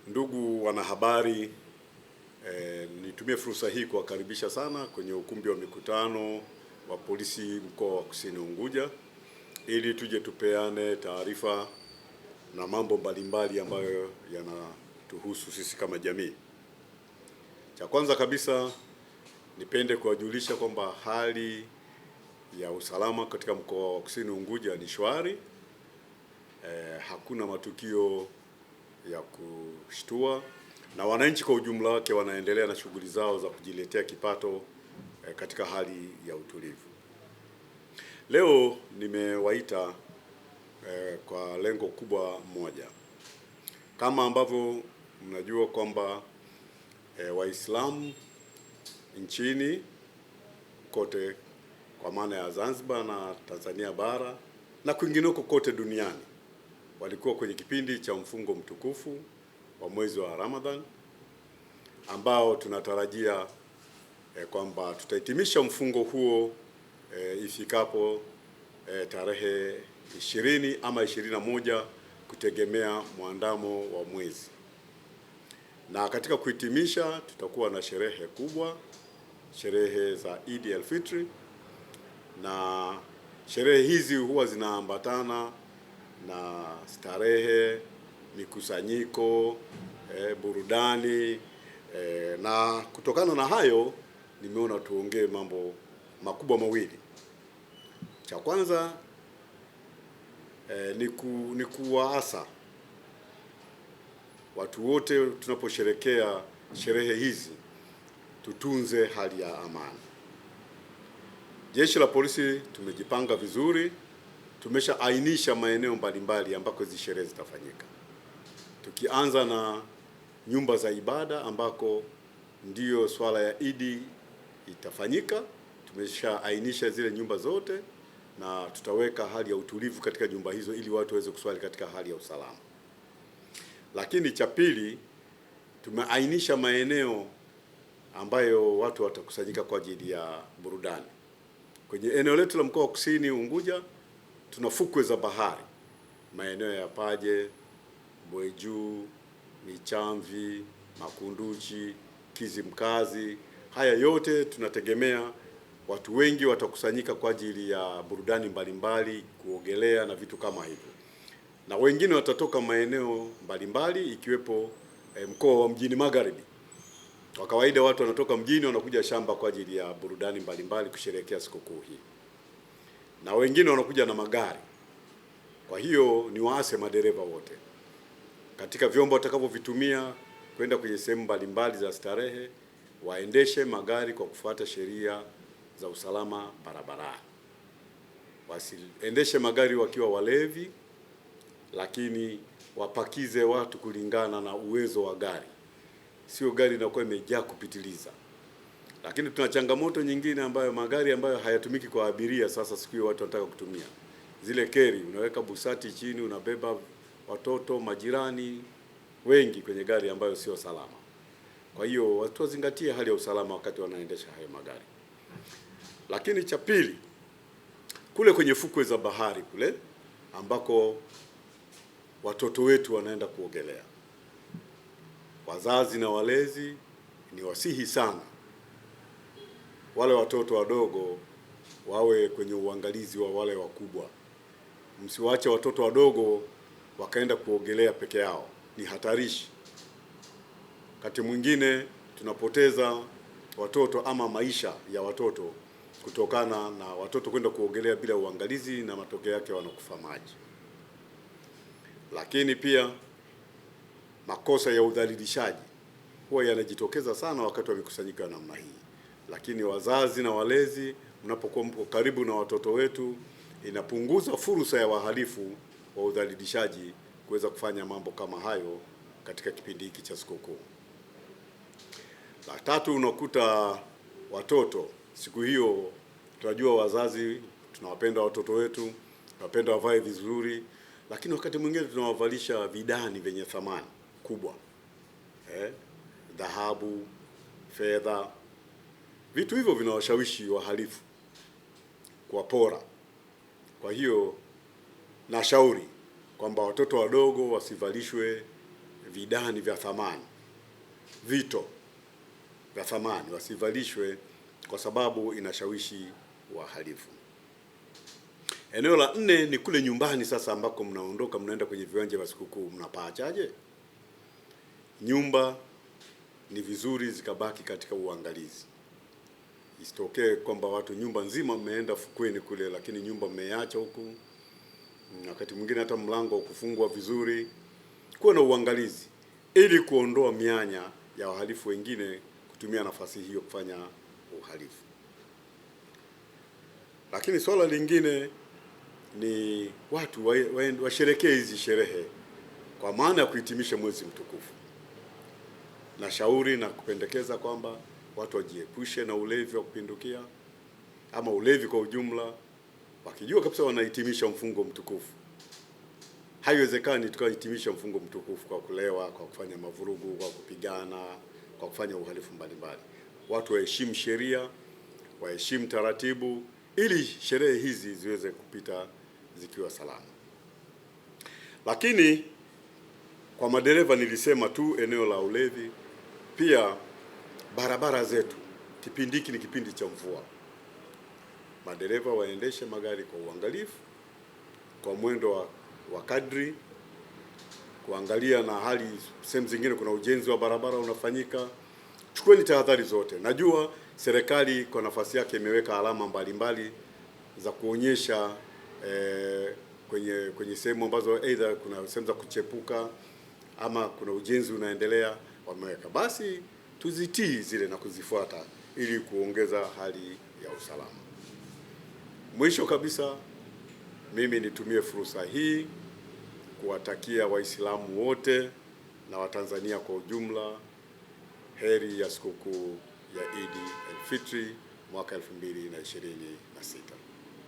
Ndugu wanahabari, nitumie fursa hii kuwakaribisha sana kwenye ukumbi wa mikutano wa polisi mkoa wa Kusini Unguja ili tuje tupeane taarifa na mambo mbalimbali ambayo yanatuhusu sisi kama jamii. Cha kwanza kabisa nipende kuwajulisha kwamba hali ya usalama katika mkoa wa Kusini Unguja ni shwari. Hakuna matukio ya kushtua na wananchi kwa ujumla wake wanaendelea na shughuli zao za kujiletea kipato katika hali ya utulivu. Leo nimewaita kwa lengo kubwa moja. Kama ambavyo mnajua kwamba Waislamu nchini kote kwa maana ya Zanzibar na Tanzania bara na kwingineko kote duniani walikuwa kwenye kipindi cha mfungo mtukufu wa mwezi wa Ramadhan ambao tunatarajia kwamba tutahitimisha mfungo huo ifikapo tarehe 20 ama 21 kutegemea mwandamo wa mwezi. Na katika kuhitimisha tutakuwa na sherehe kubwa, sherehe za Eid al-Fitr, na sherehe hizi huwa zinaambatana na starehe, mikusanyiko, burudani, na kutokana na hayo nimeona tuongee mambo makubwa mawili. Cha kwanza ni kuwaasa watu wote tunaposherekea sherehe hizi tutunze hali ya amani. Jeshi la polisi tumejipanga vizuri, tumeshaainisha maeneo mbalimbali ambako hizi sherehe zitafanyika. Tukianza na nyumba za ibada ambako ndiyo swala ya Idi itafanyika, tumeshaainisha zile nyumba zote na tutaweka hali ya utulivu katika nyumba hizo ili watu waweze kuswali katika hali ya usalama. Lakini cha pili, tumeainisha maeneo ambayo watu watakusanyika kwa ajili ya burudani. Kwenye eneo letu la mkoa wa Kusini Unguja tuna fukwe za bahari, maeneo ya Paje, Bwejuu, Michamvi, Makunduchi, Kizimkazi. Haya yote tunategemea watu wengi watakusanyika kwa ajili ya burudani mbalimbali, kuogelea na vitu kama hivyo. Na wengine watatoka maeneo mbalimbali ikiwepo mkoa wa Mjini Magharibi. Kwa kawaida watu wanatoka mjini wanakuja shamba kwa ajili ya burudani mbalimbali kusherehekea sikukuu hii. Na wengine wanakuja na magari. Kwa hiyo ni waase madereva wote katika vyombo watakavyovitumia kwenda kwenye sehemu mbalimbali za starehe, waendeshe magari kwa kufuata sheria za usalama barabarani. Wasiendeshe magari wakiwa walevi, lakini wapakize watu kulingana na uwezo wa gari. Sio gari inakuwa imejaa kupitiliza. Lakini tuna changamoto nyingine ambayo magari ambayo hayatumiki kwa abiria sasa siku hiyo watu wanataka kutumia. Zile keri, unaweka busati chini, unabeba watoto, majirani wengi kwenye gari ambayo sio salama. Kwa hiyo watu wazingatie hali ya usalama wakati wanaendesha hayo magari. Lakini cha pili, kule kwenye fukwe za bahari kule ambako watoto wetu wanaenda kuogelea, wazazi na walezi ni wasihi sana wale watoto wadogo wawe kwenye uangalizi wa wale wakubwa. Msiwaache watoto wadogo wakaenda kuogelea peke yao, ni hatarishi. Wakati mwingine tunapoteza watoto ama maisha ya watoto kutokana na watoto kwenda kuogelea bila uangalizi na matokeo yake wanakufa maji. Lakini pia makosa ya udhalilishaji huwa yanajitokeza sana wakati wa mikusanyiko ya namna hii. Lakini wazazi na walezi, mnapokuwa mko karibu na watoto wetu, inapunguza fursa ya wahalifu wa udhalilishaji kuweza kufanya mambo kama hayo katika kipindi hiki cha sikukuu. La tatu, unakuta watoto siku hiyo, tunajua wazazi tunawapenda watoto wetu, tunapenda wavae vizuri, lakini wakati mwingine tunawavalisha vidani vyenye thamani kubwa. Dhahabu, fedha. Vitu hivyo vinawashawishi wahalifu kuwapora. Kwa hiyo nashauri kwamba watoto wadogo wasivalishwe vidani vya thamani, vito vya thamani wasivalishwe, kwa sababu inashawishi wahalifu. Eneo la 4 ni kule nyumbani sasa, ambako mnaondoka mnaenda kwenye viwanja vya sikukuu, mnapaachaje? Nyumba ni vizuri zikabaki katika uangalizi. Isitokee kwamba watu nyumba nzima mmeenda fukweni kule, lakini nyumba mmeacha huku, wakati mwingine hata mlango kufungwa vizuri. Kuwa na uangalizi ili kuondoa mianya ya wahalifu wengine kutumia nafasi hiyo kufanya uhalifu. Lakini swala lingine ni watu washerekee hizi sherehe kwa maana ya kuhitimisha mwezi mtukufu. Na shauri na kupendekeza kwamba watu wajiepushe na ulevi wa kupindukia ama ulevi kwa ujumla, wakijua kabisa wanahitimisha mfungo mtukufu. Haiwezekani tukahitimisha mfungo mtukufu kwa kulewa, kwa kufanya mavurugu, kwa kupigana, kwa kufanya uhalifu mbalimbali. Watu waheshimu sheria, waheshimu taratibu, ili sherehe hizi ziweze kupita zikiwa salama. Lakini kwa madereva nilisema tu eneo la ulevi. Pia barabara zetu, kipindi hiki ni kipindi cha mvua. Madereva waendeshe magari kwa uangalifu, kwa mwendo wa kadri, kuangalia na hali. Sehemu zingine kuna ujenzi wa barabara unafanyika. Chukueni tahadhari zote. Najua serikali kwa nafasi yake imeweka alama mbalimbali za kuonyesha kwenye sehemu ambazo aidha kuna sehemu za kuchepuka ama kuna ujenzi unaendelea, wameweka. Basi tuzitii zile na kuzifuata ili kuongeza hali ya usalama. Mwisho kabisa, mimi nitumie fursa hii kuwatakia Waislamu wote na Watanzania kwa ujumla heri ya sikukuu ya Eid al-Fitri mwaka 2026.